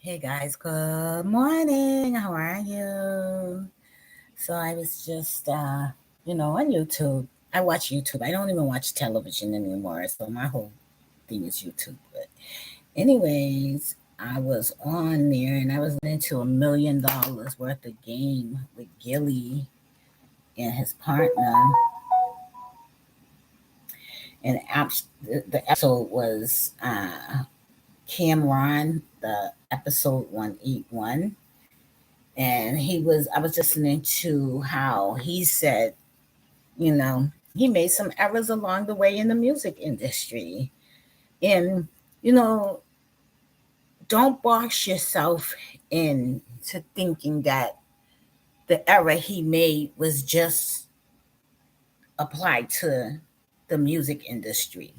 Hey guys, good morning. How are you? So I was just, on YouTube. I watch YouTube. I don't even watch television anymore. So my whole thing is YouTube. But, anyways, I was on there and I was into $1 million worth of game with Gilly and his partner. And the episode was Cameron, the episode 181. And I was listening to how he said, he made some errors along the way in the music industry. And, you know, don't box yourself into thinking that the error he made was just applied to the music industry.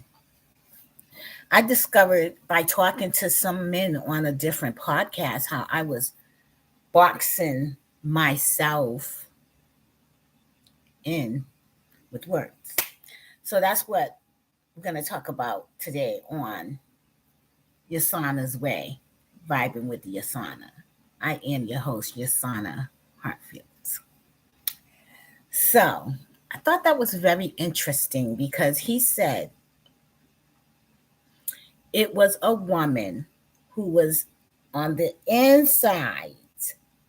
I discovered by talking to some men on a different podcast how I was boxing myself in with words. So that's what we're going to talk about today on Yessayana's Way, vibing with Yessayana. I am your host, Yessayana Hartfields. So I thought that was very interesting because he said it was a woman who was on the inside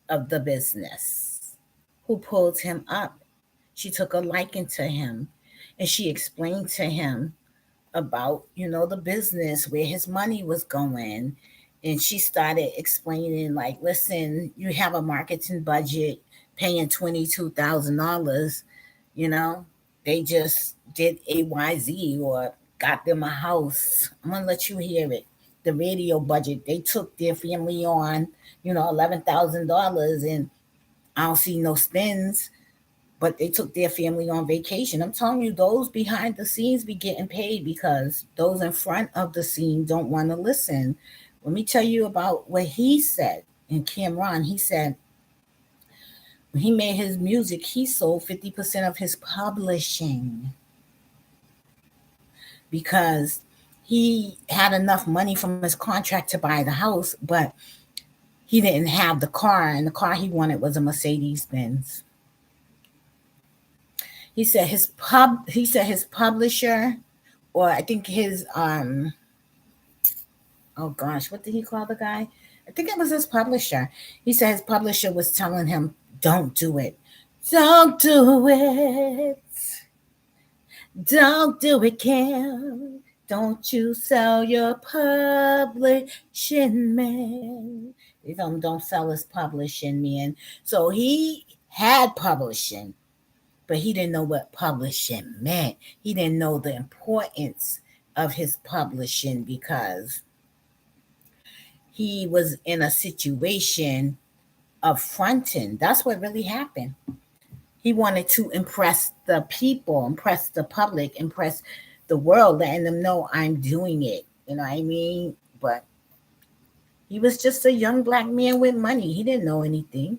of the business who pulled him up. She took a liking to him and she explained to him about the business, where his money was going. And she started explaining, like, listen, you have a marketing budget paying $22,000. you know they just did AYZ or got them a house. I'm gonna let you hear it. The radio budget, they took their family on, $11,000, and I don't see no spins, but they took their family on vacation. I'm telling you, those behind the scenes be getting paid because those in front of the scene don't want to listen. Let me tell you about what he said in Cameron. He said when he made his music, he sold 50% of his publishing because he had enough money from his contract to buy the house, but he didn't have the car, and the car he wanted was a Mercedes Benz. He said his publisher, or I think his oh gosh, what did he call the guy? I think it was his publisher. He said his publisher was telling him, "Don't do it. Don't do it. Don't do it, Kim. Don't you sell your publishing, man." They told him don't sell his publishing, man. So he had publishing, but he didn't know what publishing meant. He didn't know the importance of his publishing because he was in a situation of fronting. That's what really happened. He wanted to impress the people, impress the public, impress the world, letting them know I'm doing it. You know what I mean? But he was just a young black man with money. He didn't know anything.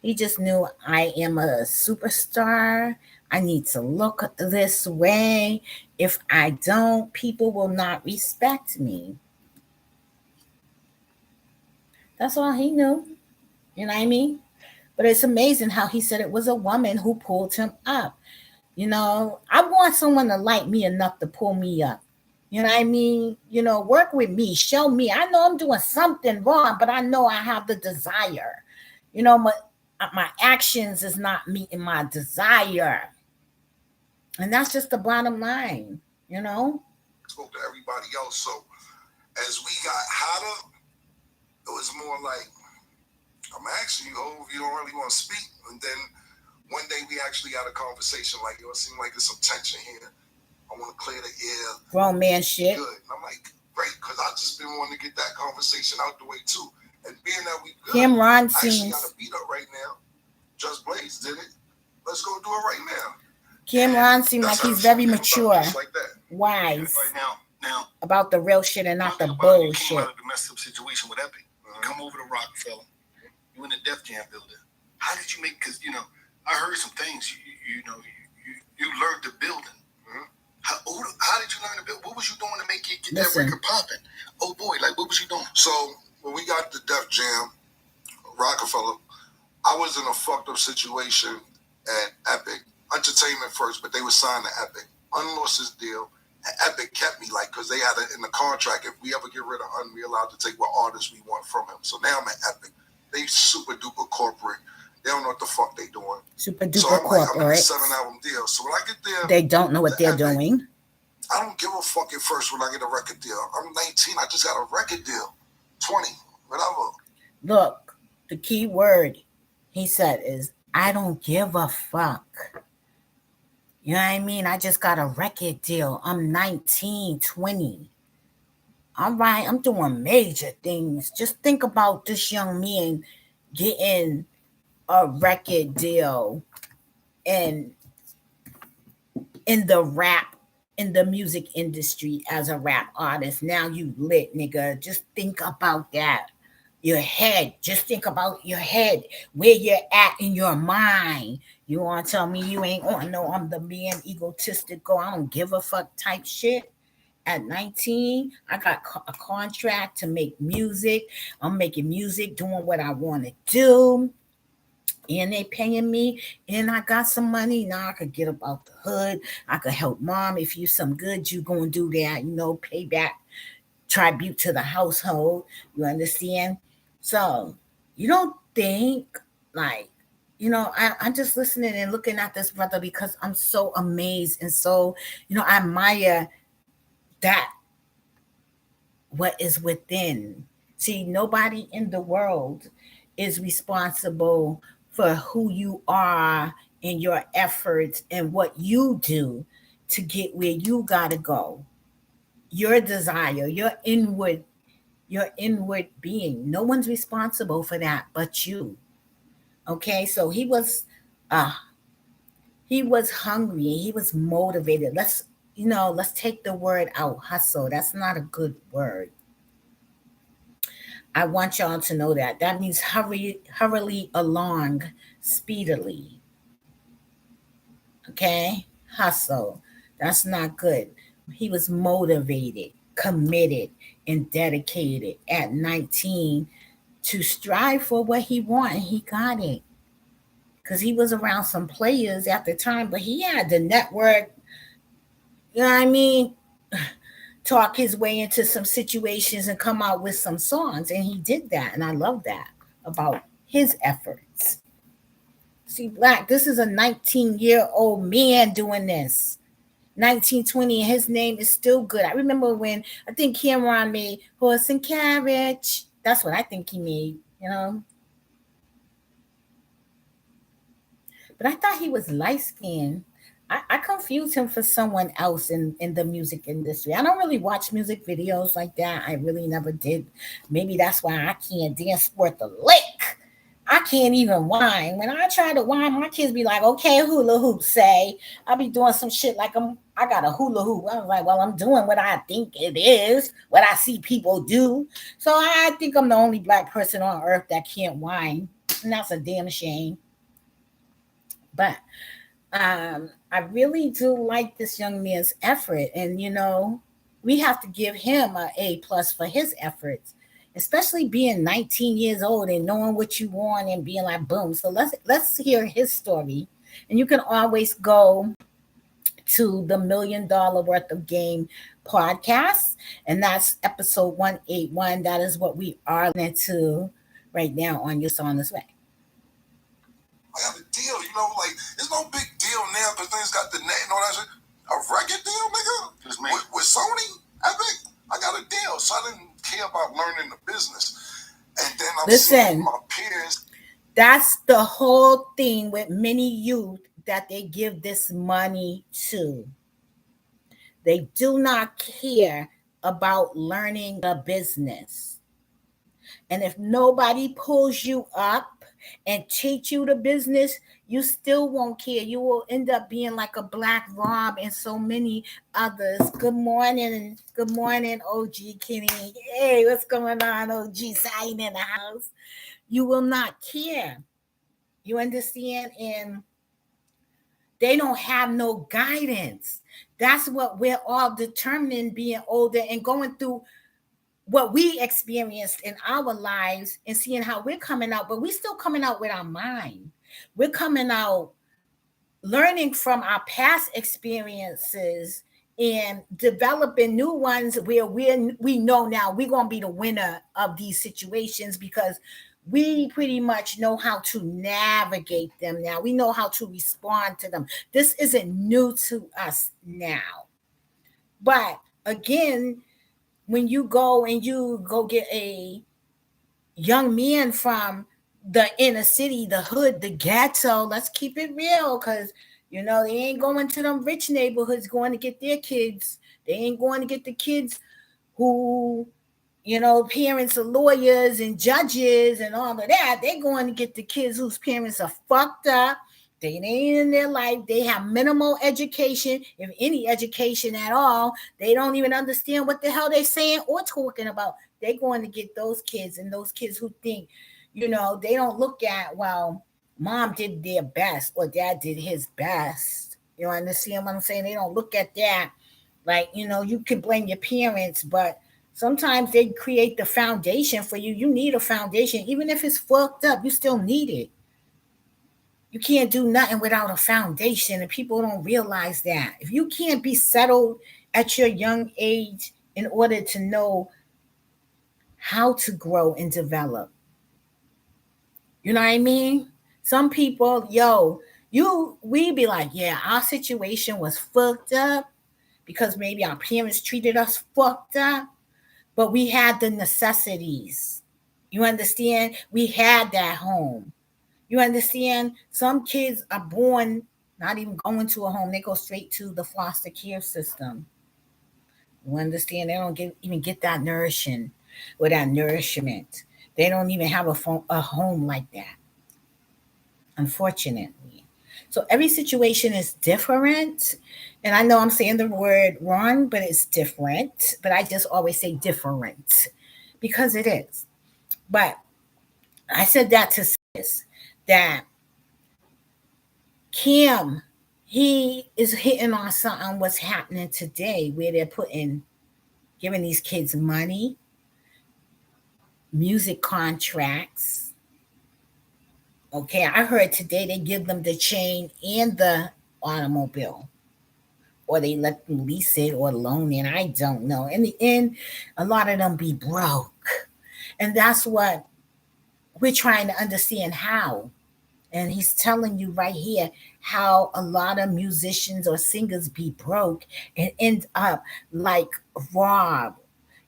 He just knew I am a superstar. I need to look this way. If I don't, people will not respect me. That's all he knew. You know what I mean? But it's amazing how he said it was a woman who pulled him up. I want someone to like me enough to pull me up. You know what I mean? Work with me, show me. I know I'm doing something wrong, but I know I have the desire. My actions is not meeting my desire. And that's just the bottom line, you know? Spoke to everybody else. So as we got hotter, it was more like, I'm asking you, if you don't really want to speak. And then one day we actually had a conversation like, it seemed like there's some tension here. I want to clear the air. Grown man shit. Good. And I'm like, great, because I just been wanting to get that conversation out the way too. And being that we good, Cameron I actually seems got a beat up right now. Just Blaze did it. Let's go do it right now. Cameron seems like he's very mature, like wise, right now, about the real shit and not the bullshit. You came out of the messed up situation with Epic. Come over to Rockefeller. You in the Def Jam building. How did you make? Because I heard some things. You learned the building. How did you learn to build? What was you doing to make it get that record popping? Oh boy, like what was you doing? So when we got the Def Jam, Rockefeller, I was in a fucked up situation at Epic. Entertainment first, but they were signed to Epic. Unlost his deal. And Epic kept me like, because they had it in the contract, if we ever get rid of Un, we allowed to take what artists we want from him. So now I'm at Epic. They super duper corporate. They don't know what the fuck they doing. Super duper so I'm corporate. like, I'm in a 7-album deal. So when I get there, they don't know what they're Epic, doing. I don't give a fuck at first when I get a record deal. I'm 19. I just got a record deal. 20, whatever. Look, the key word he said is, I don't give a fuck. You know what I mean? I just got a record deal. I'm 19, 20. All right, I'm doing major things. Just think about this young man getting a record deal and in the rap, in the music industry as a rap artist. Now you lit, nigga. Just think about that. Your head. Just think about your head, where you're at in your mind. You want to tell me you ain't on no, I'm the man, egotistical, I don't give a fuck type shit? At 19, I got a contract to make music. I'm making music, doing what I want to do. And they paying me, and I got some money. Now I could get up out the hood. I could help mom. If you some good, you gonna do that, pay back tribute to the household. You understand? So you don't think like, I'm just listening and looking at this brother because I'm so amazed and so, I admire that what is within. See, nobody in the world is responsible for who you are and your efforts and what you do to get where you gotta go. Your desire, your inward being. No one's responsible for that but you. Okay, so uh he was hungry, he was motivated. Let's take the word out, hustle. That's not a good word. I want y'all to know that. That means hurriedly along, speedily. Okay? Hustle. That's not good. He was motivated, committed, and dedicated at 19 to strive for what he wanted. He got it. Because he was around some players at the time, but he had the network, you know what I mean? Talk his way into some situations and come out with some songs. And he did that. And I love that about his efforts. See, Black, this is a 19-year-old man doing this. 1920, and his name is still good. I remember when I think Cameron made Horse and Carriage. That's what I think he made. But I thought he was light skinned. I confused him for someone else in the music industry. I don't really watch music videos like that. I really never did. Maybe that's why I can't dance worth a lick. I can't even whine. When I try to whine, my kids be like, okay, hula hoop, say. I be doing some shit like I got a hula hoop. I was like, well, I'm doing what I think it is, what I see people do. So I think I'm the only Black person on earth that can't whine. And that's a damn shame. But I really do like this young man's effort, and we have to give him A+ for his efforts, especially being 19 years old and knowing what you want and being like boom. So let's hear his story, and you can always go to the $1,000,000 Worth of Game podcast, and that's episode 181. That is what we are into right now on Your Song This Way. I got a deal, like, it's no big deal now because things got the net and all that shit. A record deal, nigga? With Sony? Epic? I got a deal, so I didn't care about learning the business. And then I'm seeing my peers. That's the whole thing with many youth that they give this money to. They do not care about learning the business. And if nobody pulls you up and teach you the business, you still won't care. You will end up being like a Black Rob and so many others. Good morning, OG Kenny. Hey, what's going on, OG Sign in the house? You will not care. You understand? And they don't have no guidance. That's what we're all determining being older and going through what we experienced in our lives and seeing how we're coming out, but we're still coming out with our mind. We're coming out learning from our past experiences and developing new ones where we know now we're going to be the winner of these situations because we pretty much know how to navigate them now. We know how to respond to them. This isn't new to us now. But again, when you go get a young man from the inner city, the hood, the ghetto. Let's keep it real, because they ain't going to them rich neighborhoods going to get their kids. They ain't going to get the kids who, parents are lawyers and judges and all of that. They're going to get the kids whose parents are fucked up. They ain't in their life. They have minimal education, if any education at all. They don't even understand what the hell they're saying or talking about. They're going to get those kids, and those kids who think, they don't look at, well, mom did their best or dad did his best. You understand what I'm saying? They don't look at that. Like, you can blame your parents, but sometimes they create the foundation for you. You need a foundation. Even if it's fucked up, you still need it. You can't do nothing without a foundation, and people don't realize that. If you can't be settled at your young age in order to know how to grow and develop, you know what I mean? Some people, we be like, yeah, our situation was fucked up because maybe our parents treated us fucked up, but we had the necessities. You understand? We had that home. You understand? Some kids are born not even going to a home; they go straight to the foster care system. You understand? They don't even get that nourishing or that nourishment. They don't even have a home like that, unfortunately. So every situation is different. And I know I'm saying the word wrong, but it's different. But I just always say different because it is. But I said that to say this, that Kim, he is hitting on something what's happening today where they're giving these kids money, music contracts. Okay, I heard today they give them the chain and the automobile, or they let them lease it or loan it. I don't know. In the end, a lot of them be broke. And that's what we're trying to understand how. And he's telling you right here how a lot of musicians or singers be broke and end up like Rob.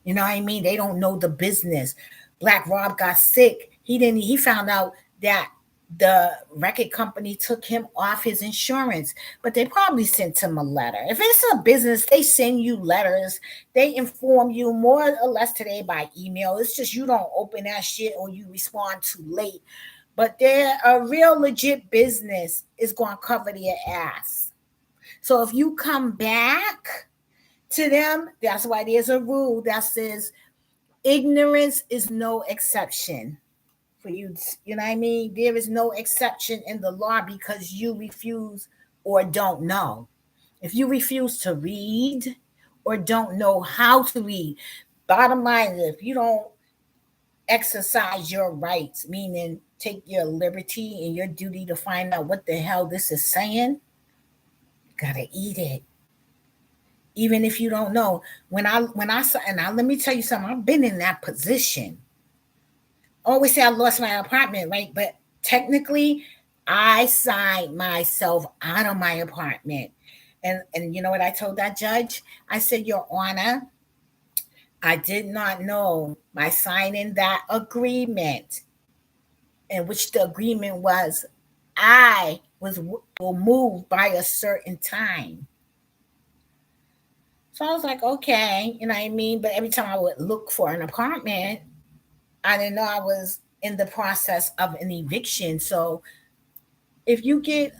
You know what I mean? They don't know the business. Black Rob got sick. He found out that the record company took him off his insurance, but they probably sent him a letter. If it's a business, they send you letters. They inform you more or less today by email. It's just you don't open that shit or you respond too late. But they're a real legit business is going to cover their ass. So if you come back to them, that's why there's a rule that says ignorance is no exception for you. You know what I mean? There is no exception in the law because you refuse or don't know. If you refuse to read or don't know how to read, bottom line is if you don't exercise your rights, meaning take your liberty and your duty to find out what the hell this is saying, you gotta eat it. Even if you don't know. When I saw, and let me tell you something, I've been in that position. I always say I lost my apartment, right? But technically, I signed myself out of my apartment. And you know what I told that judge? I said, Your Honor, I did not know by signing that agreement, in which the agreement was I will move by a certain time. So I was like, okay, you know what I mean? But every time I would look for an apartment, I didn't know I was in the process of an eviction. So if you get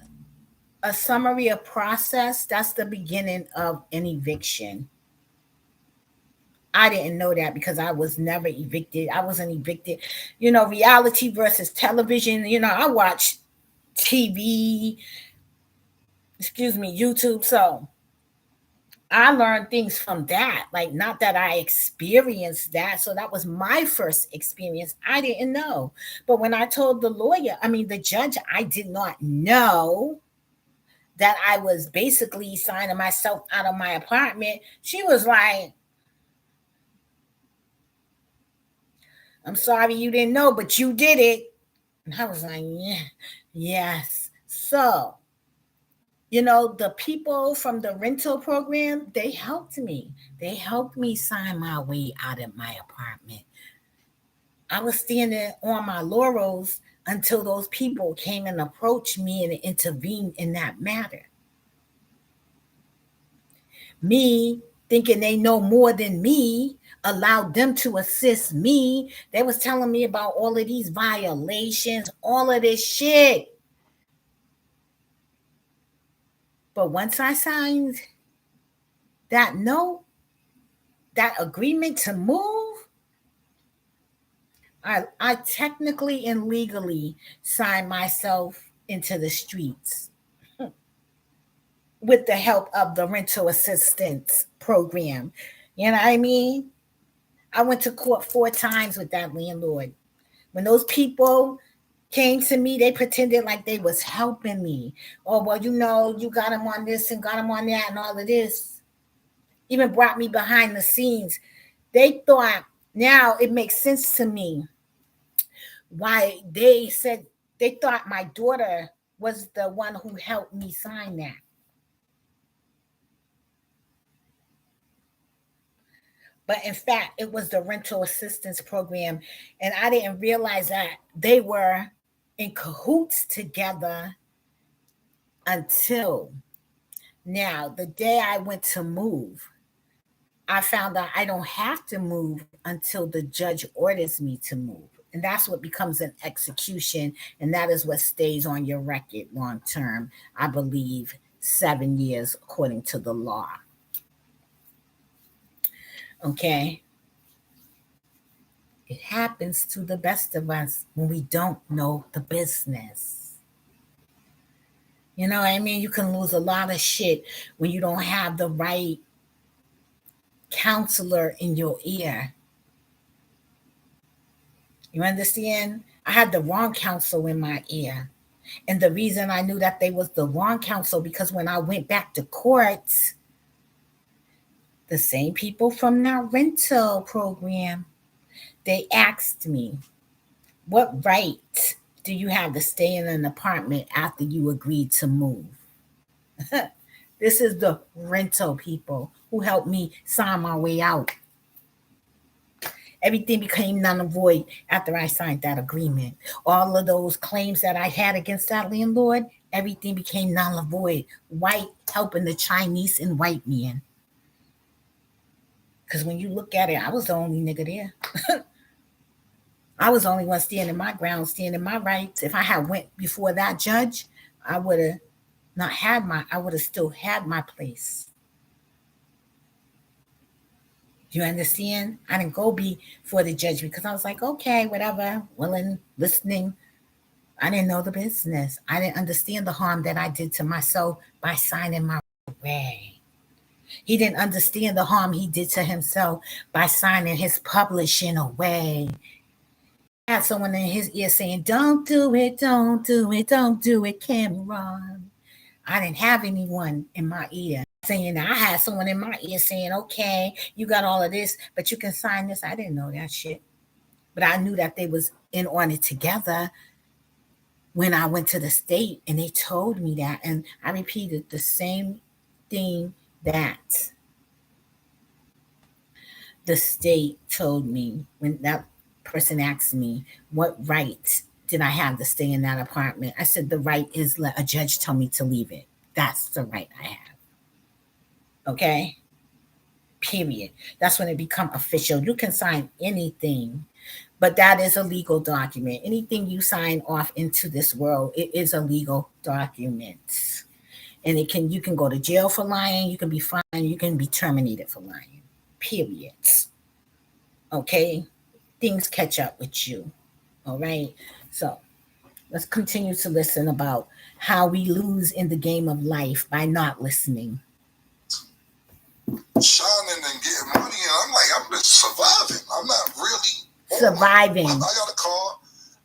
a summary of process, that's the beginning of an eviction. I didn't know that because I was never evicted. I wasn't evicted. Reality versus television. I watch TV, excuse me, YouTube. So I learned things from that. Like, not that I experienced that. So that was my first experience. I didn't know. But when I told the lawyer, I mean, the judge, I did not know that I was basically signing myself out of my apartment. She was like, I'm sorry you didn't know, but you did it. And I was like, yeah, yes. So, the people from the rental program, they helped me. They helped me sign my way out of my apartment. I was standing on my laurels until those people came and approached me and intervened in that matter. Me thinking they know more than me allowed them to assist me. They was telling me about all of these violations, all of this shit. But once I signed that note, that agreement to move, I technically and legally signed myself into the streets with the help of the rental assistance program. You know what I mean? I went to court 4 times with that landlord. When those people came to me, they pretended like they was helping me. Oh, well, you got them on this and got them on that and all of this. Even brought me behind the scenes. They thought, now it makes sense to me why they said they thought my daughter was the one who helped me sign that. But in fact, it was the rental assistance program. And I didn't realize that they were in cahoots together until now, the day I went to move. I found out I don't have to move until the judge orders me to move. And that's what becomes an execution. And that is what stays on your record long term. I believe 7 years according to the law. Okay. It happens to the best of us when we don't know the business. You know what I mean? You can lose a lot of shit when you don't have the right counselor in your ear. You understand? I had the wrong counsel in my ear. And the reason I knew that they was the wrong counsel because when I went back to court, the same people from that rental program, they asked me, what right do you have to stay in an apartment after you agreed to move? This is the rental people who helped me sign my way out. Everything became null and void after I signed that agreement. All of those claims that I had against that landlord, everything became null and void. White helping the Chinese and white men. Because when you look at it, I was the only nigga there. I was the only one standing my ground, standing my rights. If I had went before that judge, I would have not had I would have still had my place. Do you understand? I didn't go before the judge because I was like, okay, whatever, willing, listening. I didn't know the business. I didn't understand the harm that I did to myself by signing my way. He didn't understand the harm he did to himself by signing his publishing away. He had someone in his ear saying, don't do it, don't do it, don't do it, Cameron. I didn't have anyone in my ear saying that. I had someone in my ear saying, okay, you got all of this, but you can sign this. I didn't know that shit. But I knew that they was in on it together when I went to the state and they told me that. And I repeated the same thing that the state told me when that person asked me, what right did I have to stay in that apartment? I said, the right is let a judge tell me to leave it. That's the right I have. Okay? Period. That's when it become official. You can sign anything, but that is a legal document. Anything you sign off into this world, it is a legal document. And you can go to jail for lying, you can be fined, you can be terminated for lying. Period. Okay? Things catch up with you. All right? So let's continue to listen about how we lose in the game of life by not listening. shining and getting money, and I'm like, I'm just surviving. I'm not really surviving. I got a car.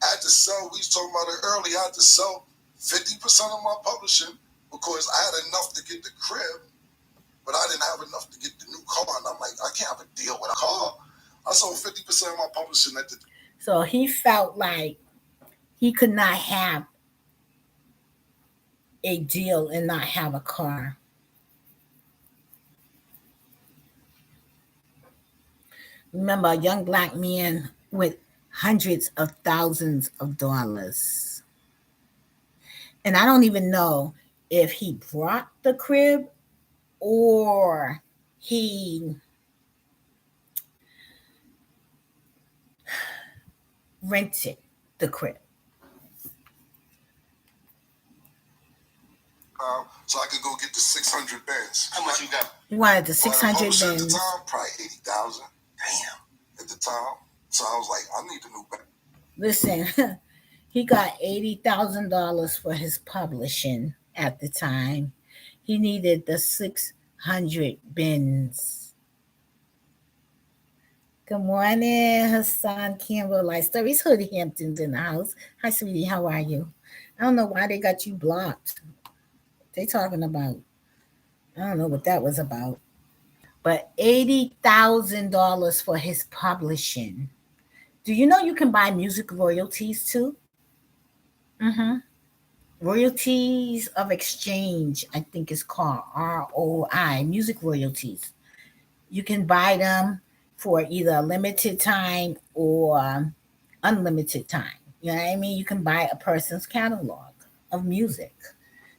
I had to sell. We was talking about it earlier. I had to sell 50% of my publishing because I had enough to get the crib, but I didn't have enough to get the new car. And I'm like, I can't have a deal with a car. I sold 50% of my publishing at the. So he felt like he could not have a deal and not have a car. Remember, a young black man with hundreds of thousands of dollars. And I don't even know if he brought the crib or he rented the crib. So I could go get the 600 bands. How much you got? He wanted the 600 At the bands. time, probably 80,000. Damn. At the time. So I was like, I need a new band. Listen, he got $80,000 for his publishing at the time. He needed the 600 bins. Good morning, Hassan Campbell, Life Stories, Hoodie Hamptons in the house. Hi, sweetie, how are you? I don't know why they got you blocked. They talking about, I don't know what that was about. But $80,000 for his publishing. Do you know you can buy music royalties too? Mm-hmm. Royalties of exchange, I think it's called ROI, music royalties. You can buy them for either a limited time or unlimited time. You know what I mean? You can buy a person's catalog of music.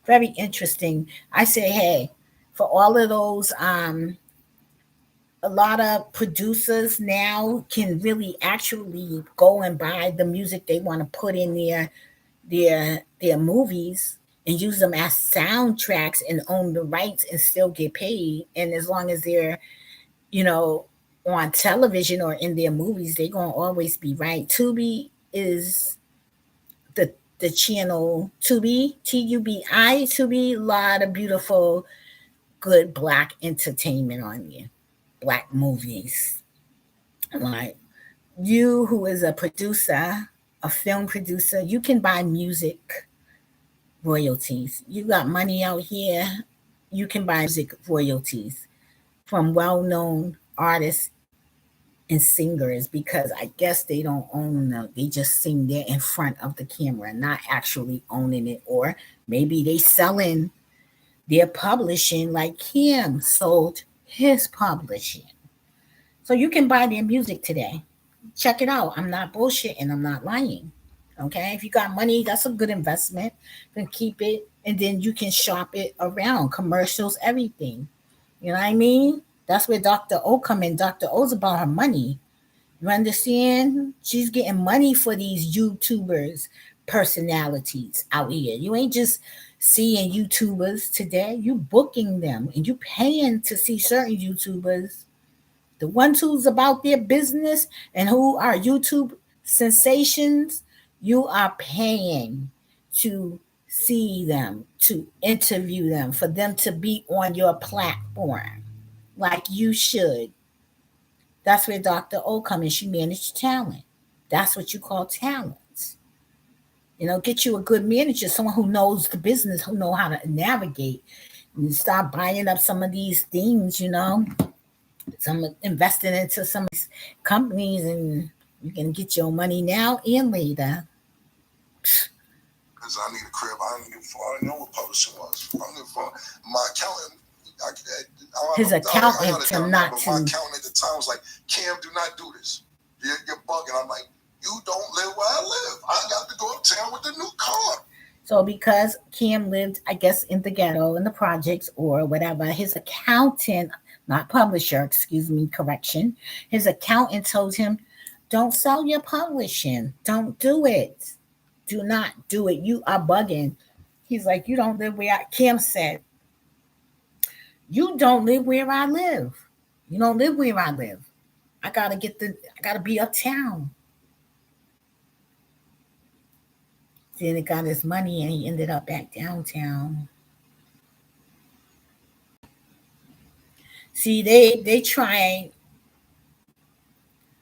Very interesting. I say, hey, for all of those, a lot of producers now can really actually go and buy the music they want to put in their movies and use them as soundtracks and own the rights and still get paid. And as long as they're, you know, on television or in their movies, they're gonna always be right. Tubi is the channel Tubi, Tubi, Tubi, a lot of beautiful, good black entertainment on you, black movies. Like you, who is a producer, a film producer, you can buy music royalties. You got money out here, you can buy music royalties from well-known artists and singers because I guess they don't own them. They just sing there in front of the camera, not actually owning it. Or maybe they selling their publishing like Kim sold his publishing. So you can buy their music today. Check it out. I'm not bullshitting. I'm not lying. Okay. If you got money, that's a good investment. Then keep it and then you can shop it around. Commercials, everything. You know what I mean? That's where Dr. O come in. Dr. O's about her money. You understand? She's getting money for these YouTubers, personalities out here. You ain't just seeing YouTubers today. You booking them and you paying to see certain YouTubers. The ones who's about their business and who are YouTube sensations, you are paying to see them, to interview them, for them to be on your platform like you should. That's where Dr. O comes in. She managed talent. That's what you call talent. You know, get you a good manager, someone who knows the business, who know how to navigate. And stop buying up some of these things, you know. Some investing into some of these companies and you can get your money now and later. Because I need a crib. I don't know what publishing was. I don't give a fuck. My accountant, his accountant told him not to. My accountant at the time was like, Cam, do not do this. You're bugging. I'm like, you don't live where I live. I got to go uptown with the new car. So because Cam lived, I guess, in the ghetto, in the projects or whatever, his accountant, not publisher, excuse me, correction, his accountant told him, don't sell your publishing. Don't do it. Do not do it. You are bugging. He's like, you don't live where Cam said, you don't live where I live. You don't live where I live. I gotta be uptown. Then he got his money and he ended up back downtown. See, they try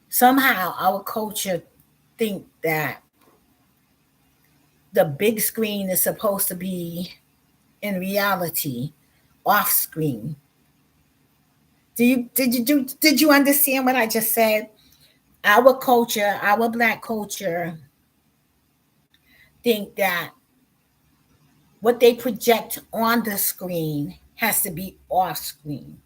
somehow our culture think that the big screen is supposed to be in reality off screen. Did you understand what I just said? Our culture, our black culture, think that what they project on the screen has to be off screen.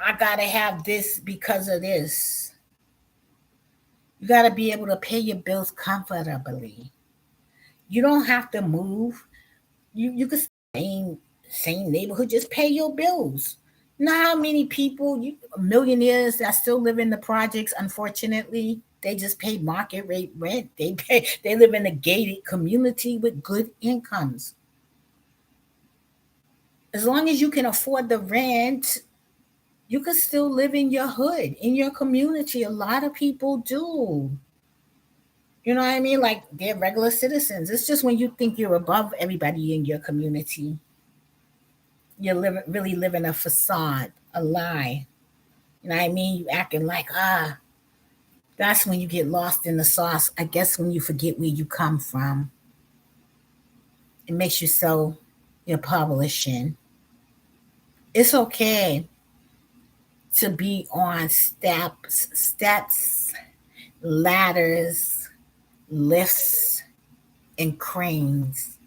I gotta have this because of this. You gotta be able to pay your bills comfortably. You don't have to move. You could same neighborhood, just pay your bills. You know how many people, millionaires that still live in the projects, unfortunately, they just pay market rate rent. They live in a gated community with good incomes. As long as you can afford the rent, you could still live in your hood, in your community. A lot of people do. You know what I mean? Like they're regular citizens. It's just when you think you're above everybody in your community, you're really living a facade, a lie. You know what I mean? You acting like, that's when you get lost in the sauce. I guess when you forget where you come from, it makes you so your publishing. It's okay to be on steps, ladders, lifts, and cranes.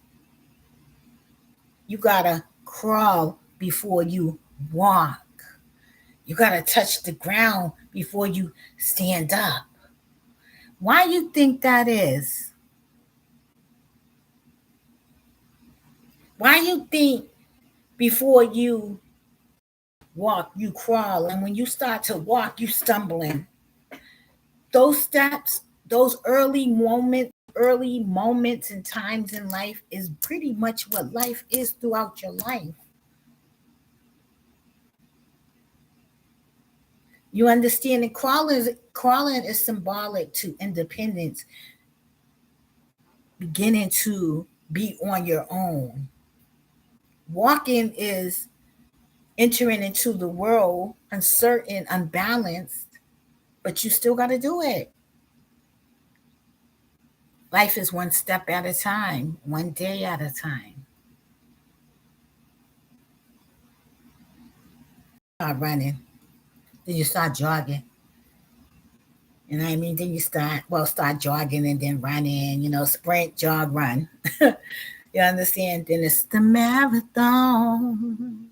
You gotta crawl before you walk. You gotta touch the ground before you stand up. Why you think that is? Why you think before you walk, you crawl, and when you start to walk, you stumbling? Those steps, those early moments and times in life is pretty much what life is throughout your life. You understand that crawling is symbolic to independence, beginning to be on your own. Walking is entering into the world uncertain, unbalanced, but you still got to do it. Life is one step at a time, one day at a time. Start running, then you start jogging. You know what I mean? Then you start jogging and then running, sprint, jog, run. You understand? Then it's the marathon.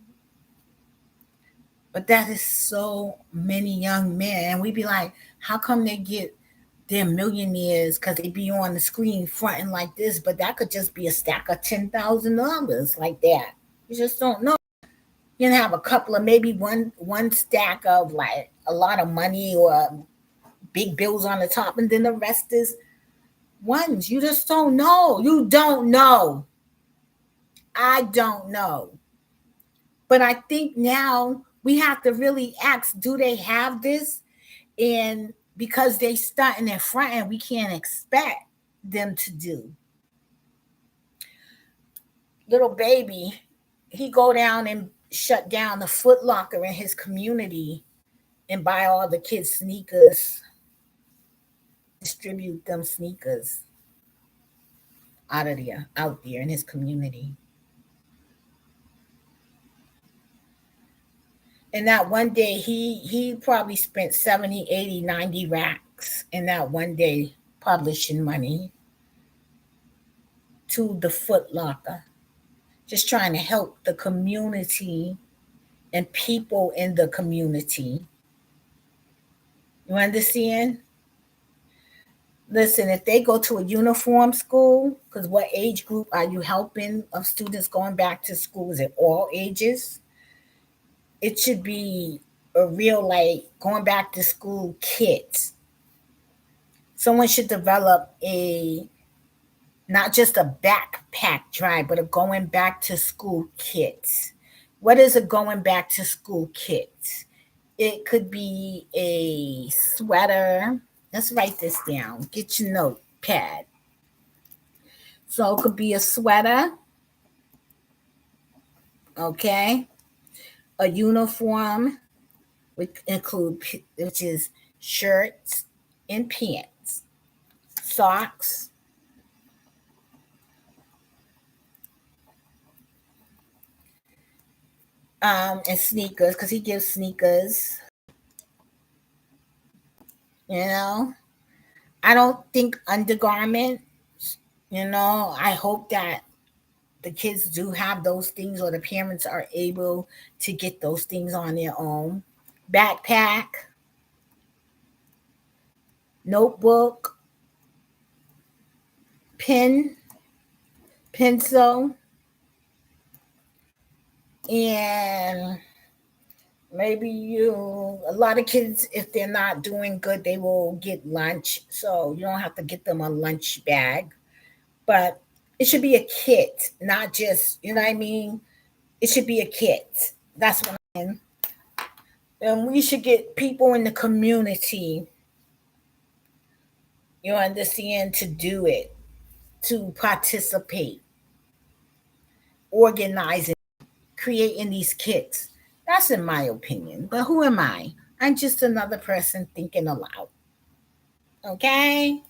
But that is so many young men. And we be like, how come they get their millionaires? Because they be on the screen fronting like this, but that could just be a stack of $10,000 like that. You just don't know. You can have a couple of maybe one stack of like a lot of money or big bills on the top, and then the rest is ones. You just don't know. You don't know. I don't know. But I think now we have to really ask, do they have this? And because they starting in front and we can't expect them to do. Little baby, he go down and shut down the Foot Locker in his community and buy all the kids sneakers, distribute them sneakers out there in his community. And that one day he probably spent 70, 80, 90 racks in that one day publishing money to the Foot Locker, just trying to help the community and people in the community. You understand? Listen, if they go to a uniform school, because what age group are you helping of students going back to school? Is it all ages? It should be a real, like, going back to school kit. Someone should develop a not just a backpack drive, but a going back to school kit. What is a going back to school kit? It could be a sweater. Let's write this down. Get your notepad. So it could be a sweater, okay, a uniform, which is shirts and pants, socks, and sneakers, because he gives sneakers. You know, I don't think undergarments. I hope that the kids do have those things, or the parents are able to get those things on their own. Backpack, notebook, pen, pencil, and maybe a lot of kids, if they're not doing good, they will get lunch. So you don't have to get them a lunch bag, but it should be a kit, not just, you know what I mean? It should be a kit. That's what I mean. And we should get people in the community, you understand, to do it, to participate, organizing, creating these kits. That's in my opinion. But who am I? I'm just another person thinking aloud. Okay?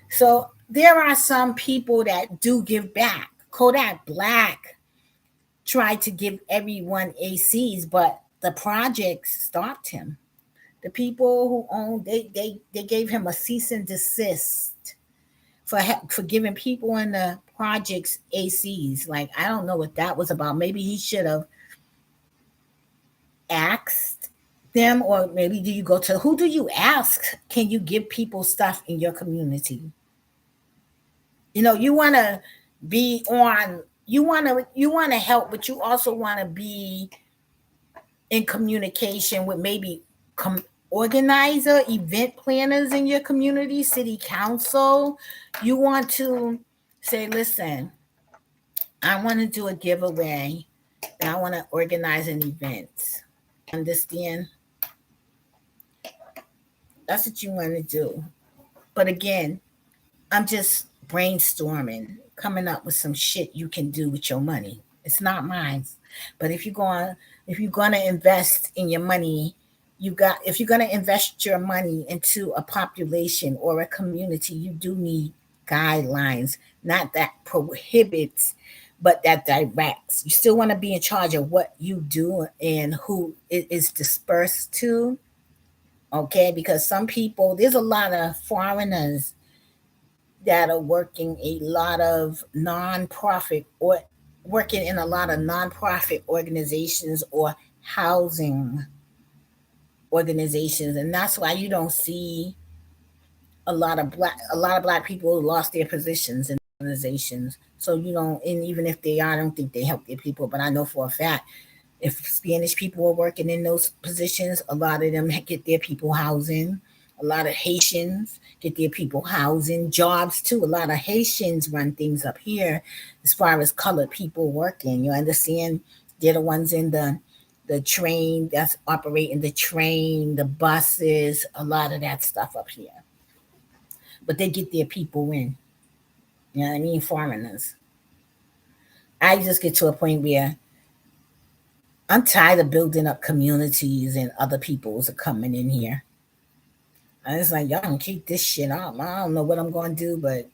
So there are some people that do give back. Kodak Black tried to give everyone ACs, but the projects stopped him. The people who owned, they gave him a cease and desist for giving people in the projects ACs. Like, I don't know what that was about. Maybe he should have asked them, or maybe do you go to who do you ask? Can you give people stuff in your community? You want to be on. You want to help, but you also want to be in communication with maybe organizer, event planners in your community, city council. You want to say, listen, I want to do a giveaway and I want to organize an event. Understand? That's what you want to do. But again, I'm just brainstorming, coming up with some shit you can do with your money. It's not mine. But if you're gonna invest in your money, if you're gonna invest your money into a population or a community, you do need guidelines, not that prohibits, but that directs. You still want to be in charge of what you do and who it is dispersed to. Okay, because some people, there's a lot of foreigners that are working a lot of nonprofit, or working in a lot of nonprofit organizations or housing organizations, and that's why you don't see a lot of black people who lost their positions in organizations. So you don't, and even if they are, I don't think they help their people. But I know for a fact, if Spanish people are working in those positions, a lot of them get their people housing. A lot of Haitians get their people housing, jobs too. A lot of Haitians run things up here as far as colored people working. You understand? They're the ones in the train that's operating the train, the buses, a lot of that stuff up here. But they get their people in. You know what I mean? Foreigners. I just get to a point where I'm tired of building up communities and other peoples are coming in here. I was like, y'all can keep this shit up. I don't know what I'm going to do, but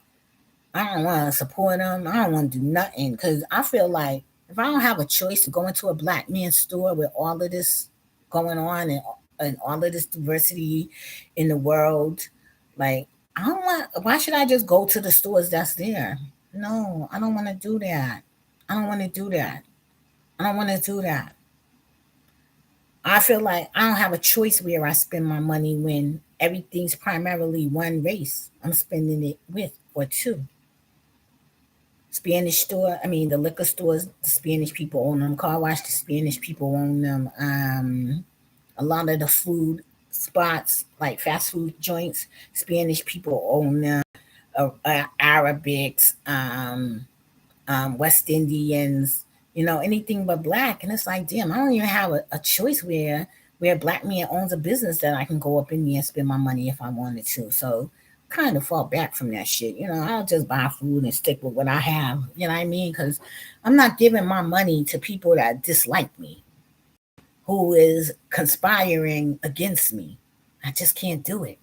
I don't want to support them. I don't want to do nothing, because I feel like if I don't have a choice to go into a black man's store with all of this going on, and all of this diversity in the world, like, I don't want, why should I just go to the stores that's there? No, I don't want to do that. I don't want to do that. I don't want to do that. I feel like I don't have a choice where I spend my money when everything's primarily one race I'm spending it with, or two. Spanish store, I mean, the liquor stores, the Spanish people own them. Car wash, the Spanish people own them. A lot of the food spots, like fast food joints, Spanish people own them. Arabics, West Indians, anything but black. And it's like, damn, I don't even have a choice where a black man owns a business that I can go up in there and spend my money if I wanted to. So kind of fall back from that shit. I'll just buy food and stick with what I have. You know what I mean? Because I'm not giving my money to people that dislike me, who is conspiring against me. I just can't do it.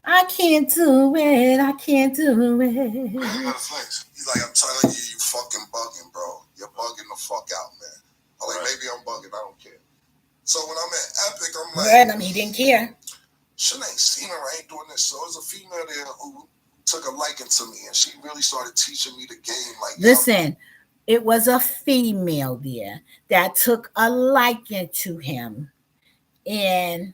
I can't do it. I can't do it. He's like, I'm telling you, you fucking bugging, bro. You're bugging the fuck out, man. I'm like, maybe I'm bugging. I don't care. So when I'm at Epic, I'm like, heard him. He didn't care. Shit ain't seen her. I ain't doing this. So there's a female there who took a liking to me, and she really started teaching me the game. Like, listen, it was a female there that took a liking to him, and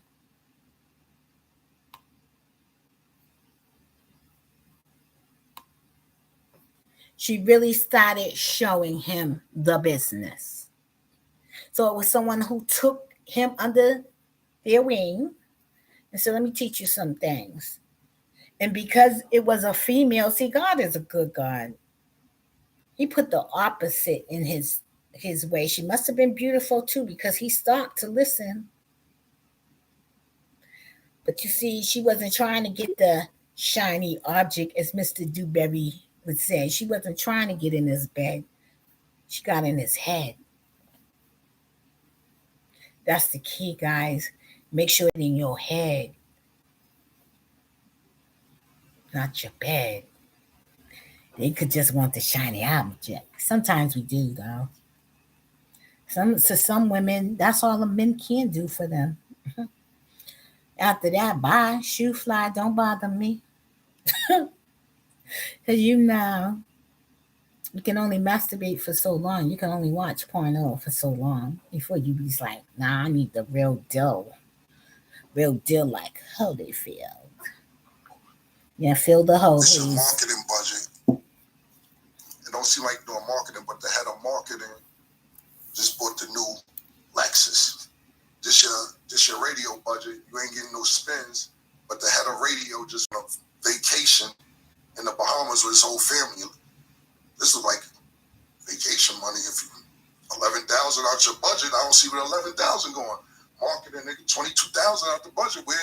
she really started showing him the business. So it was someone who took him under their wing and said, let me teach you some things. And because it was a female, see, God is a good God. He put the opposite in his way. She must have been beautiful too, because he stopped to listen. But you see, she wasn't trying to get the shiny object, as Mr. Dewberry would say. She wasn't trying to get in his bed. She got in his head. That's the key, guys. Make sure it's in your head, not your bed. They could just want the shiny object. Sometimes we do, though. Some women, that's all the men can do for them. After that, bye, shoe fly, don't bother me. Because you can only masturbate for so long. You can only watch porno for so long before you be like, nah, I need the real deal. Real deal like Holyfield. Yeah, fill the hole. It's a marketing budget. It don't seem like doing marketing, but the head of marketing just bought the new Lexus. This your radio budget. You ain't getting no spins, but the head of radio just on a vacation in the Bahamas with his whole family. This is like vacation money. If you 11,000 out your budget, I don't see where 11,000 going. Marketing, nigga, 22,000 out the budget. Where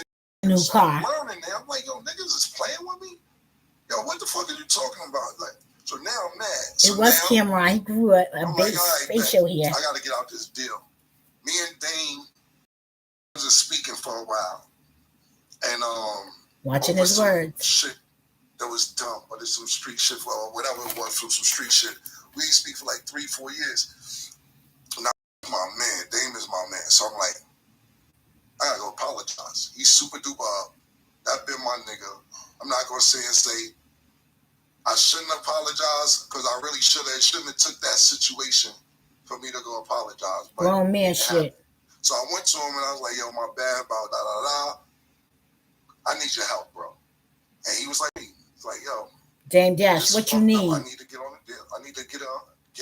new car? I'm learning now. I'm like, yo, niggas is playing with me. Yo, what the fuck are you talking about? Like, so now I'm mad. So it was Cameron. He grew a base facial here. I got to get out this deal. Me and Dane was just speaking for a while, and watching his words. Shit that was dumb, but it's some street shit or whatever it was, some street shit. We didn't speak for like 3-4 years. Now my man, Dame is my man. So I'm like, I gotta go apologize. He's super duper up. That been my nigga. I'm not gonna say I shouldn't apologize, because I really shouldn't have took that situation for me to go apologize. But grown man shit. So I went to him and I was like, yo, my bad about I need your help, bro. And he was like, yo, Dame Dash, what you need? I need to get on the deal. I need to get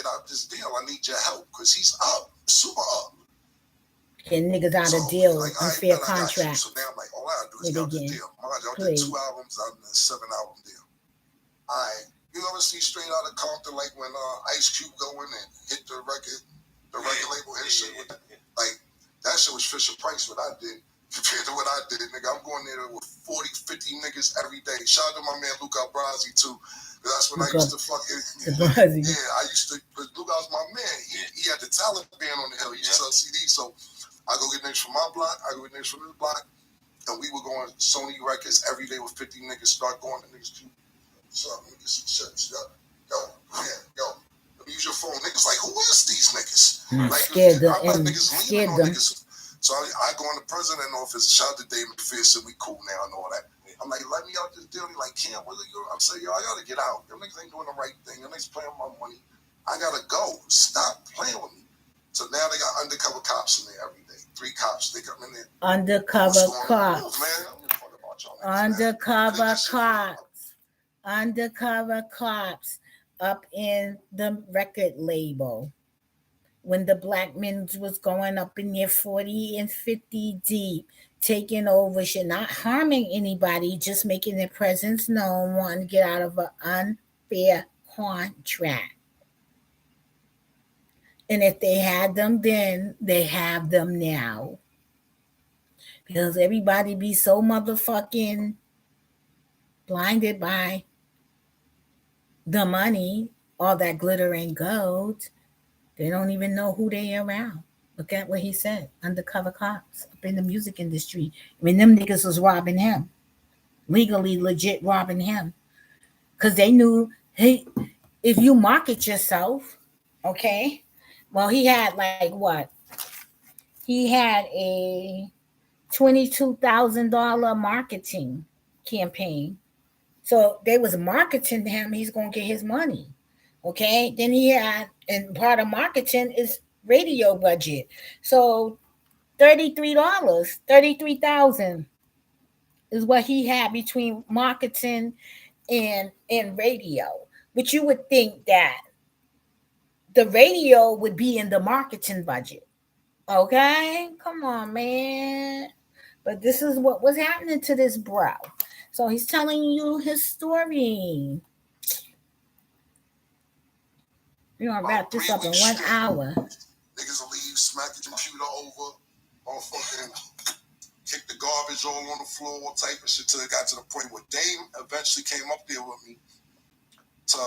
out this deal. I need your help, because he's up, super up. Getting niggas out of deals, like, unfair contract. So now I'm like, all I gotta do is get out the deal. Mind you, I did 2 albums out of a 7-album deal. You ever see Straight Outta Compton, like when Ice Cube go in and hit the record label and shit? Like, that shit was Fisher Price what I did compared to what I did, nigga. I'm going there with 40, 50 niggas every day. Shout out to my man Luca Brasi too, because that's when I used to fucking I used to. But Luca was my man. He had the talent band on the hill. He used to sell CDs, so I go get niggas from my block. I go get niggas from his block, and we were going Sony Records every day with 50 niggas. Start going to niggas too. So let me get some shit. Yo, let me use your phone. Niggas like, who is these niggas? Like, scared them. Niggas leaning on niggas. So I go in the president office, shout out to David McPherson, we cool now and all that. I'm like, let me out this deal. He's like, Cam, where you? I'm saying, yo, I gotta get out. Your niggas ain't doing the right thing. Your niggas playing with my money. I gotta go. Stop playing with me. So now they got undercover cops in there every day. 3 cops. They come in there. Undercover cops. Undercover cops. Undercover cops up in the record label. When the black men was going up in there 40 and 50 deep, taking over shit, not harming anybody, just making their presence known, wanting to get out of an unfair contract. And if they had them then, they have them now. Because everybody be so motherfucking blinded by the money, all that glitter and gold. They don't even know who they around. Look at what he said. Undercover cops up in the music industry. I mean, them niggas was robbing him. Legally legit robbing him. Because they knew, hey, if you market yourself, okay, well, he had like what? He had a $22,000 marketing campaign. So they was marketing him. He's gonna get his money. Okay. Then he had, and part of marketing is radio budget. So $33, 33,000 is what he had between marketing and radio. But you would think that the radio would be in the marketing budget. Okay, come on, man. But this is what was happening to this bro. So he's telling you his story. We're gonna wrap this up in 1 hour. Niggas will leave, smack the computer over, all fucking kick the garbage all on the floor, type of shit, till it got to the point where Dame eventually came up there with me to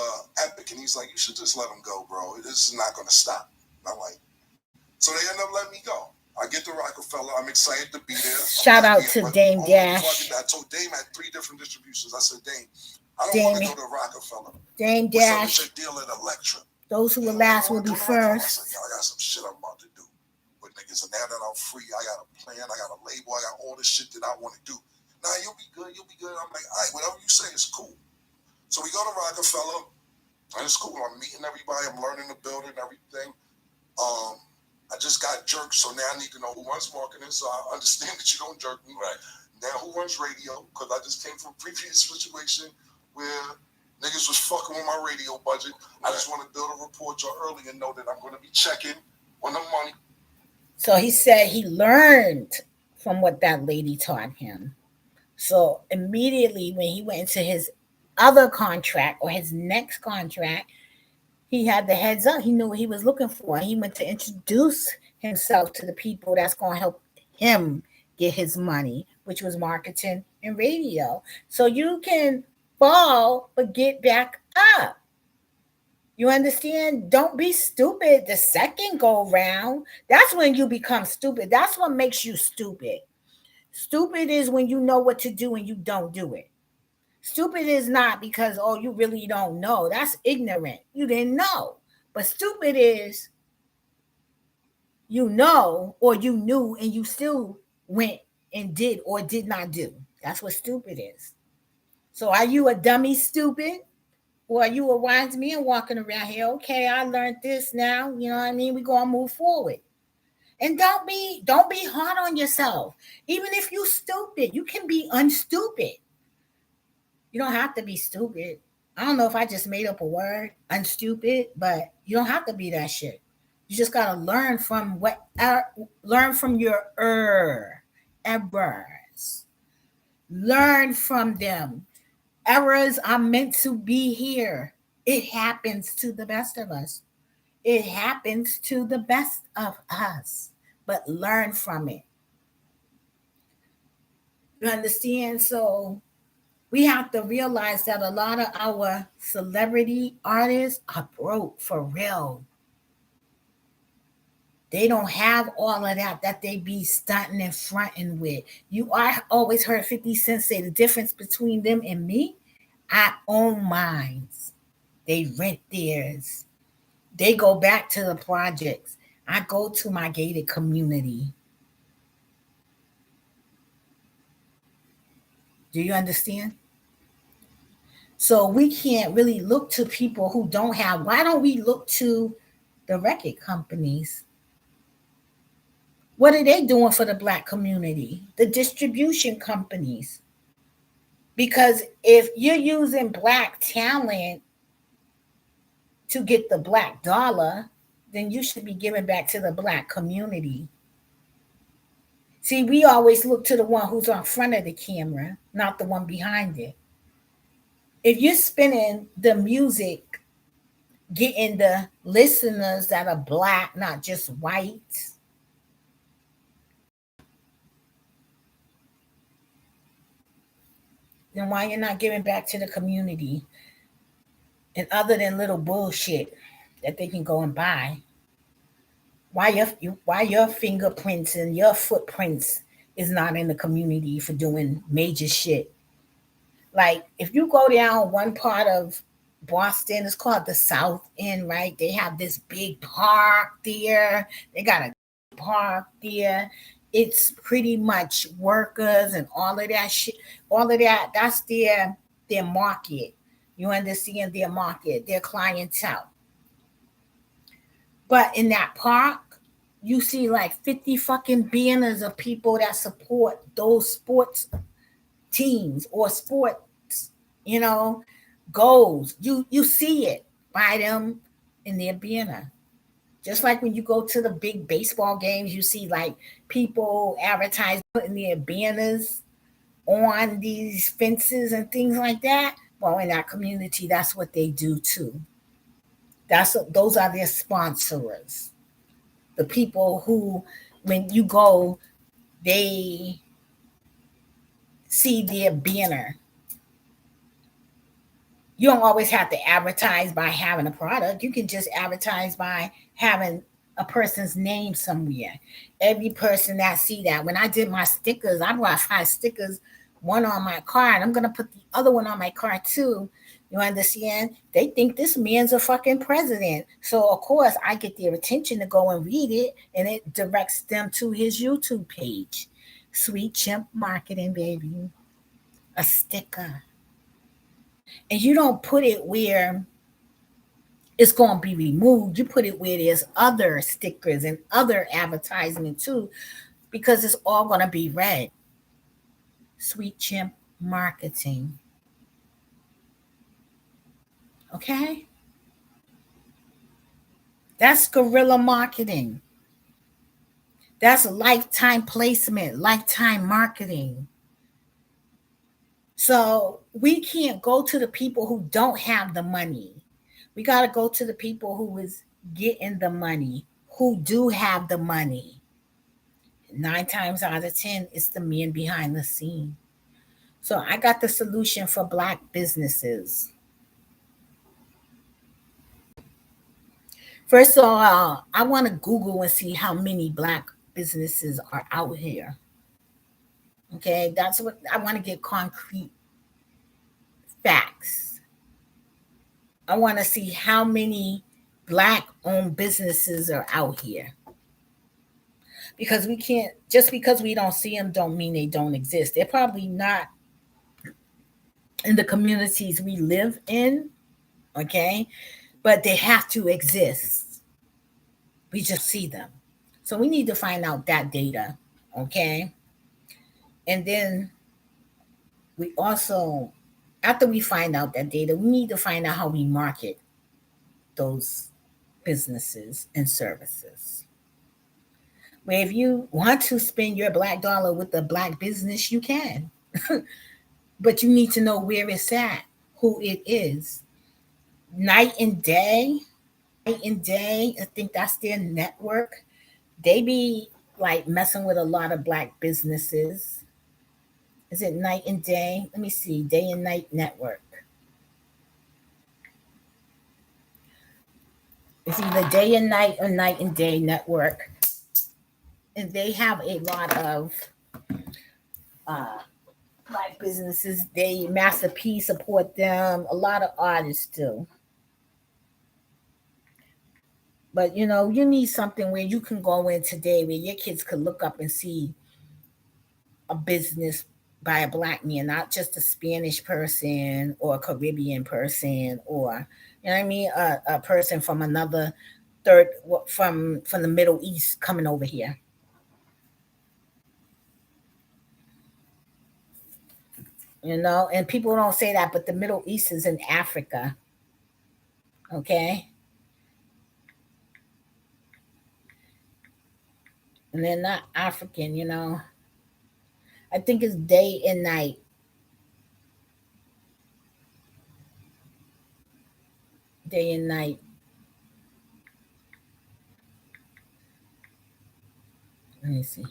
Epic, and he's like, "You should just let him go, bro. This is not gonna stop." And I'm like, so they end up letting me go. I get to Rockefeller. I'm excited to be there. Shout out to Dame Dash. I told Dame had 3 different distributions. I said, Dame, I don't want to go to Rockefeller. Dame Dash. What's up with your deal at Electra? Those who will last will be first. I said, yo, I got some shit I'm about to do with niggas. And now that I'm free, I got a plan. I got a label. I got all this shit that I want to do. Nah, you'll be good. You'll be good. I'm like, all right, whatever you say is cool. So we go to Rockefeller. And it's cool. I'm meeting everybody. I'm learning the building, everything. I just got jerked, so now I need to know who runs marketing, so I understand that you don't jerk me. Right. Now who runs radio, because I just came from a previous situation where niggas was fucking with my radio budget. Right. I just want to build a rapport y'all early and know that I'm going to be checking on the money. So he said he learned from what that lady taught him. So immediately when he went into his other contract or his next contract, he had the heads up. He knew what he was looking for. He went to introduce himself to the people that's going to help him get his money, which was marketing and radio. So you can fall, but get back up. You understand? Don't be stupid the second go round. That's when you become stupid. That's what makes you stupid. Stupid is when you know what to do and you don't do it. Stupid is not because, oh, you really don't know. That's ignorant. You didn't know. But stupid is you know or you knew and you still went and did or did not do. That's what stupid is. So are you a dummy stupid? Or are you a wise man walking around here? Okay, I learned this now. You know what I mean? We're going to move forward. And don't be hard on yourself. Even if you stupid, you can be unstupid. You don't have to be stupid. I don't know if I just made up a word, unstupid, but you don't have to be that shit. You just gotta learn from learn from your errors. Learn from them. Errors are meant to be here. It happens to the best of us. It happens to the best of us. But learn from it. You understand? So we have to realize that a lot of our celebrity artists are broke for real. They don't have all of that they be stunting and fronting with. I always heard 50 Cent say the difference between them and me, I own mine. They rent theirs. They go back to the projects. I go to my gated community. Do you understand? So we can't really look to people who don't have. Why don't we look to the record companies? What are they doing for the Black community? The distribution companies. Because if you're using Black talent to get the Black dollar, then you should be giving back to the Black community. See, we always look to the one who's on front of the camera, not the one behind it. If you're spinning the music, getting the listeners that are Black, not just white, Then why you're not giving back to the community? And other than little bullshit that they can go and buy, why your fingerprints and your footprints is not in the community for doing major shit? Like if you go down one part of Boston, it's called the South End, right? They have this big park there. They got a park there. It's pretty much workers and all of that shit. All of that, that's their market. You understand their market, their clientele. But in that park, you see like 50 fucking banners of people that support those sports teams or sports, you know, goals. You see it by them in their banner. Just like when you go to the big baseball games, you see like people advertising putting their banners on these fences and things like that. Well, in our community, that's what they do too. Those are their sponsors. The people who, when you go, they see their banner. You don't always have to advertise by having a product. You can just advertise by having a person's name somewhere. Every person that see that. When I did my stickers, I brought 5 stickers, one on my car, and I'm gonna put the other one on my car too. You understand? They think this man's a fucking president. So of course I get their attention to go and read it, and it directs them to his YouTube page. Sweet Chimp Marketing, baby. A sticker. And you don't put it where it's going to be removed. You put it where there's other stickers and other advertisement too, because it's all going to be read. Sweet Chimp Marketing. Okay? That's guerrilla marketing. That's lifetime placement, lifetime marketing. So we can't go to the people who don't have the money. We got to go to the people who is getting the money, who do have the money. 9 times out of 10, it's the men behind the scene. So I got the solution for Black businesses. First of all, I want to Google and see how many Black businesses are out here. Okay, that's what I want to get concrete facts. I want to see how many Black owned businesses are out here. Because we can't, just because we don't see them, don't mean they don't exist. They're probably not in the communities we live in, okay? But they have to exist. We just see them. So we need to find out that data, okay? And then we also, after we find out that data, we need to find out how we market those businesses and services. Where if you want to spend your Black dollar with a Black business, you can. But you need to know where it's at, who it is. Night and Day, I think that's their network. They be like messing with a lot of Black businesses. Is it Night and Day? Let me see. Day and Night Network. It's either Day and Night or Night and Day Network. And they have a lot of uh, Black businesses. They Master P support them. A lot of artists do. But you know, you need something where you can go in today where your kids could look up and see a business by a Black man, not just a Spanish person or a Caribbean person, or you know what I mean, a person from another third from the Middle East coming over here. You know, and people don't say that, but the Middle East is in Africa. Okay, and they're not African. You know, I think it's day and night. Day and night. Let me see.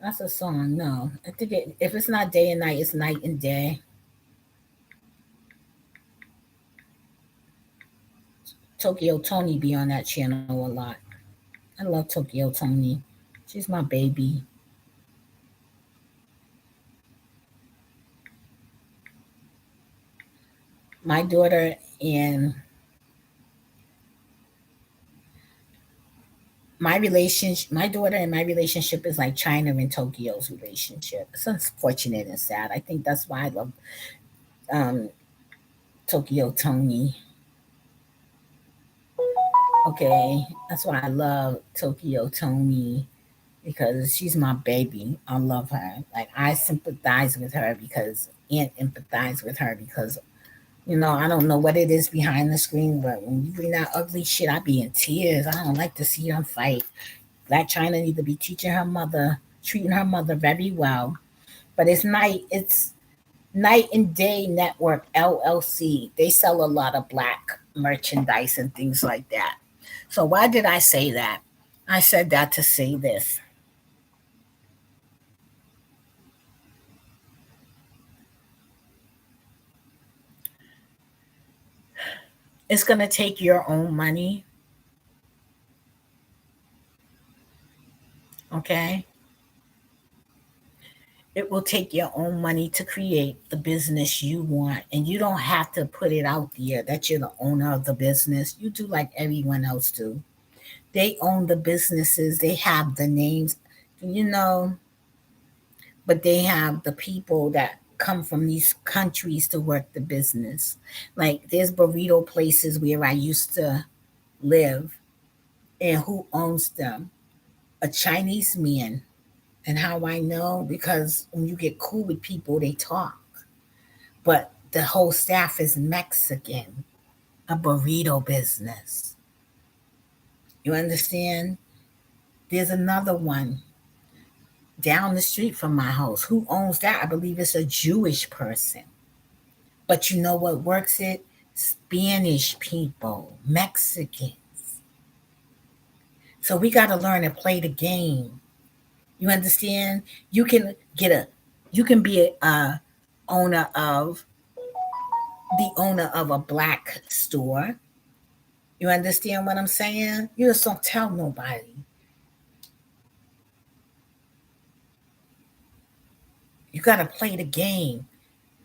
That's a song. No, I think if it's not day and night, it's night and day. Tokyo Tony be on that channel a lot. I love Tokyo Tony. She's my baby. My daughter and my daughter and my relationship is like China and Tokyo's relationship. It's unfortunate and sad. I think that's why I love um, Tokyo Tony. Okay, that's why I love Tokyo Tony because she's my baby. I love her. Like I sympathize with her because and empathize with her because I don't know what it is behind the screen, but when you bring that ugly shit, I be in tears. I don't like to see them fight. Black China need to be teaching her mother, treating her mother very well. But it's Night and Day Network LLC. They sell a lot of black merchandise and things like that. So why did I say that? I said that to say this. It's gonna take your own money, okay? It will take your own money to create the business you want, and you don't have to put it out there that you're the owner of the business. You do like everyone else do. They own the businesses, they have the names, you know, but they have the people that come from these countries to work the business. Like there's burrito places where I used to live, and who owns them? A Chinese man. And how I know? Because when you get cool with people, they talk. But the whole staff is Mexican, a burrito business. You understand? There's another one down the street from my house. Who owns that? I believe it's a Jewish person. But you know what works it? Spanish people, Mexicans. So we got to learn to play the game. You understand? You can get a, you can be a owner of the owner of a black store. You understand what I'm saying? You just don't tell nobody. You got to play the game.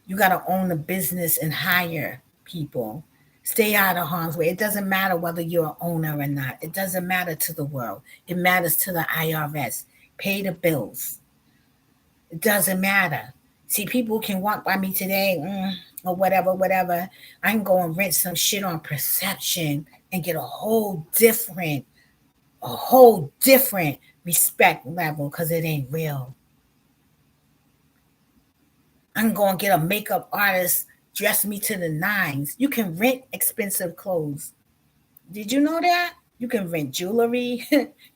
You got to own the business and hire people. Stay out of harm's way. It doesn't matter whether you're an owner or not. It doesn't matter to the world. It matters to the IRS. Pay the bills. It doesn't matter. See, people can walk by me today or whatever, whatever. I can go and rent some shit on perception and get a whole different respect level because it ain't real. I can go and get a makeup artist dress me to the nines. You can rent expensive clothes. Did you know that? You can rent jewelry,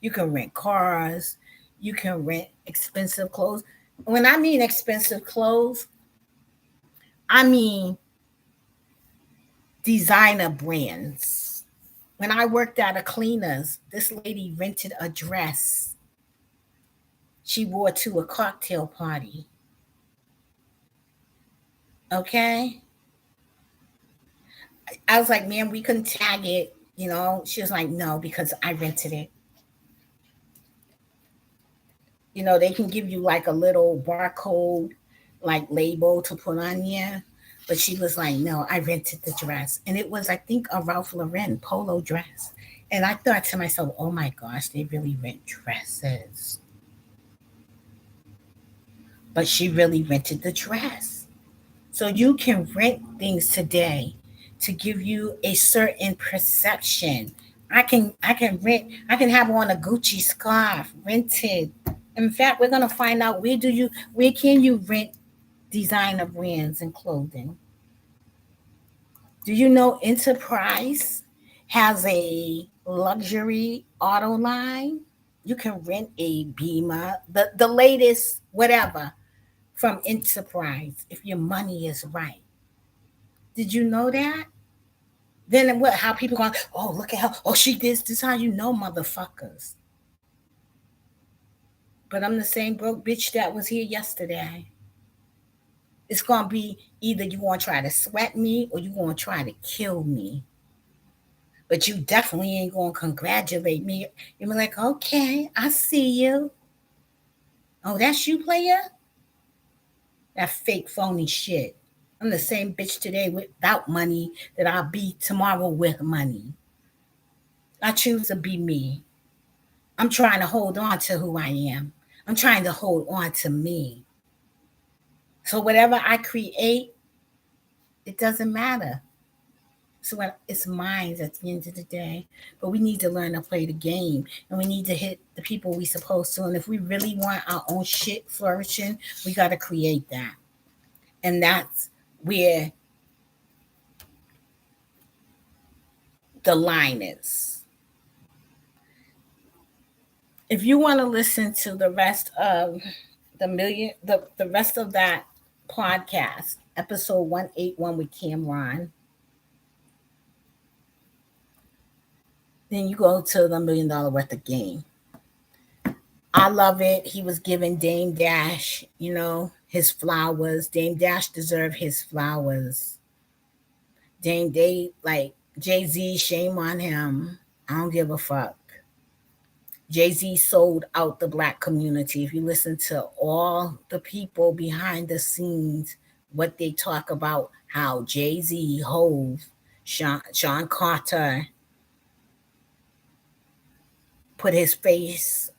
you can rent cars, you can rent expensive clothes. When I mean expensive clothes, I mean designer brands. When I worked at a cleaners, this lady rented a dress she wore to a cocktail party. Okay. I was like, man, we couldn't tag it. She was like, no, because I rented it. They can give you like a little barcode, like label to put on you. But she was like, no, I rented the dress. And it was, I think, a Ralph Lauren polo dress. And I thought to myself, oh my gosh, they really rent dresses. But she really rented the dress. So you can rent things today to give you a certain perception. I can have on a Gucci scarf rented. In fact, we're gonna find out where can you rent designer brands and clothing. Do you know Enterprise has a luxury auto line? You can rent a Beamer, the latest whatever from Enterprise if your money is right. Did you know that? Then what? How people going? Oh, look at her. Oh, she did this. How you know, motherfuckers? But I'm the same broke bitch that was here yesterday. It's gonna be either you gonna try to sweat me or you gonna try to kill me. But you definitely ain't gonna congratulate me. You'll be like, okay, I see you. Oh, that's you, player? That fake phony shit. I'm the same bitch today without money that I'll be tomorrow with money. I choose to be me. I'm trying to hold on to who I am. I'm trying to hold on to me. So whatever I create, it doesn't matter. So it's mine at the end of the day. But we need to learn to play the game, and we need to hit the people we supposed to. And if we really want our own shit flourishing, we got to create that. And that's where the line is. If you want to listen to the rest of the rest of that podcast, episode 181 with Cameron, then you go to the $1 million worth of game. I love it. He was giving Dame Dash, his flowers. Dame Dash deserved his flowers. They like Jay-Z, shame on him. I don't give a fuck. Jay-Z sold out the black community. If you listen to all the people behind the scenes, what they talk about, how Jay-Z, Hove, Sean Carter put his face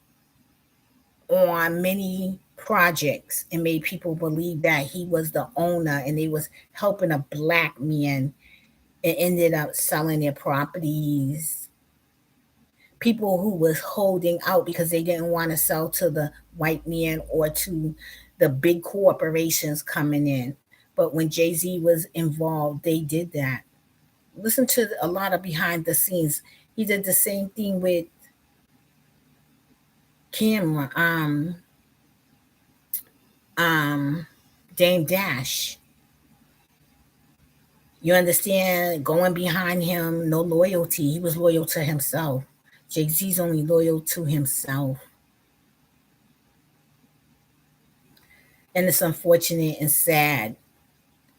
on many projects and made people believe that he was the owner and they was helping a black man and ended up selling their properties. People who was holding out because they didn't want to sell to the white man or to the big corporations coming in. But when Jay-Z was involved, they did that. Listen to a lot of behind the scenes. He did the same thing with Cameron, um, Dame Dash. You understand? Going behind him, no loyalty. He was loyal to himself. Jay-Z's only loyal to himself. And it's unfortunate and sad.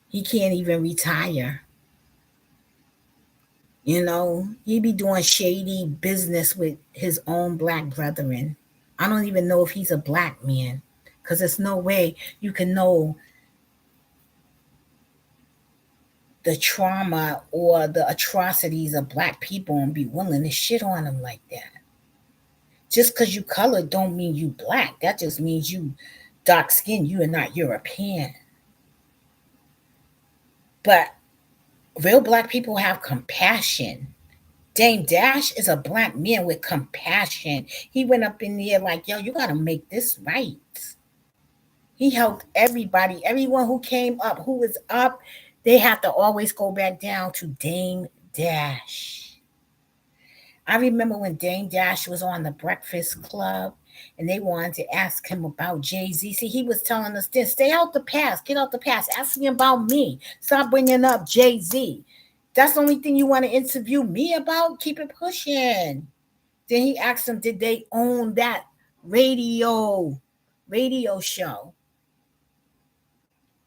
He can't even retire. He be doing shady business with his own black brethren. I don't even know if he's a black man. Because there's no way you can know the trauma or the atrocities of black people and be willing to shit on them like that. Just because you colored don't mean you black. That just means you dark skinned. You are not European. But real black people have compassion. Dame Dash is a black man with compassion. He went up in there like, yo, you got to make this right. He helped everybody. Everyone who came up, who was up, they have to always go back down to Dame Dash. I remember when Dame Dash was on the Breakfast Club and they wanted to ask him about Jay-Z. See, he was telling us this, stay out the past, get out the past, ask me about me. Stop bringing up Jay-Z. That's the only thing you want to interview me about? Keep it pushing. Then he asked them, did they own that radio show?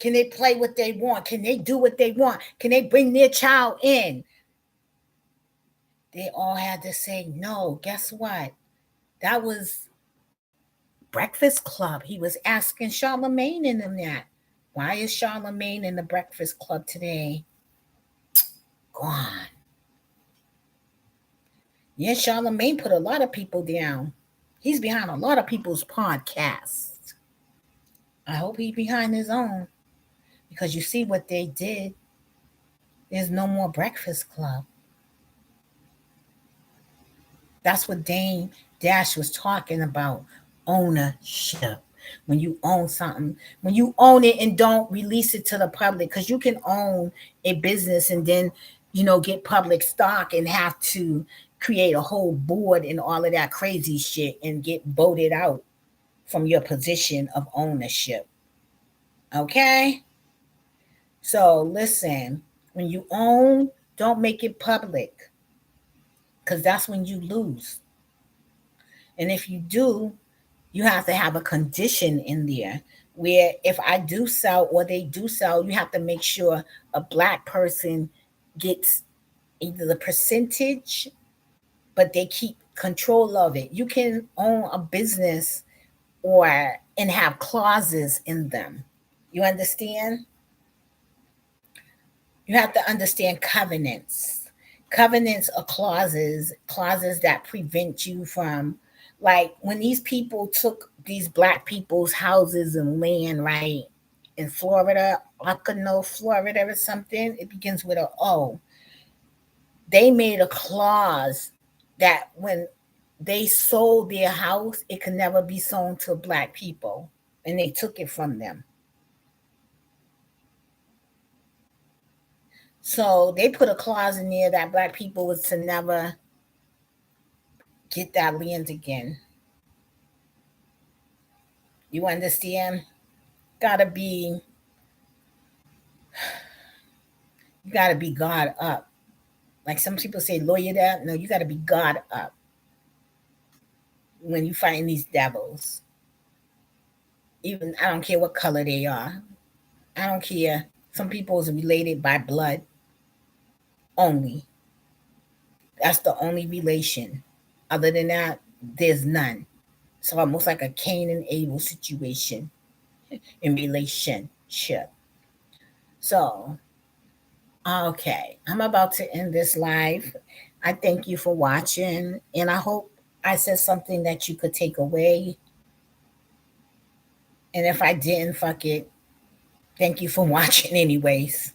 Can they play what they want? Can they do what they want? Can they bring their child in? They all had to say no. Guess what? That was Breakfast Club. He was asking Charlemagne and them that. Why is Charlemagne in the Breakfast Club today? Gone. Yeah, Charlemagne put a lot of people down. He's behind a lot of people's podcasts. I hope he's behind his own. Because you see what they did. There's no more Breakfast Club. That's what Dame Dash was talking about. Ownership. When you own something, when you own it and don't release it to the public, because you can own a business and then, get public stock and have to create a whole board and all of that crazy shit and get voted out from your position of ownership. Okay? So listen, when you own, don't make it public because that's when you lose. And if you do, You have to have a condition in there where if I do sell or they do sell, you have to make sure a black person gets either the percentage, but they keep control of it. You can own a business or and have clauses in them. You understand? You have to understand covenants. Covenants are clauses that prevent you from, like when these people took these black people's houses and land, right, in Florida, Ocano, Florida, or something. It begins with a O. They made a clause that when they sold their house, it could never be sold to black people, and they took it from them. So they put a clause in there that black people was to never get that land again. You understand? Gotta be, you gotta be God up. Like some people say, lawyer that. No, you gotta be God up when you find these devils. Even I don't care what color they are. I don't care. Some people is related by blood only. That's the only relation. Other than that, there's none. So almost like a Cain and Abel situation in relationship. So, okay, I'm about to end this live. I thank you for watching, and I hope I said something that you could take away. And if I didn't, fuck it. Thank you for watching, anyways.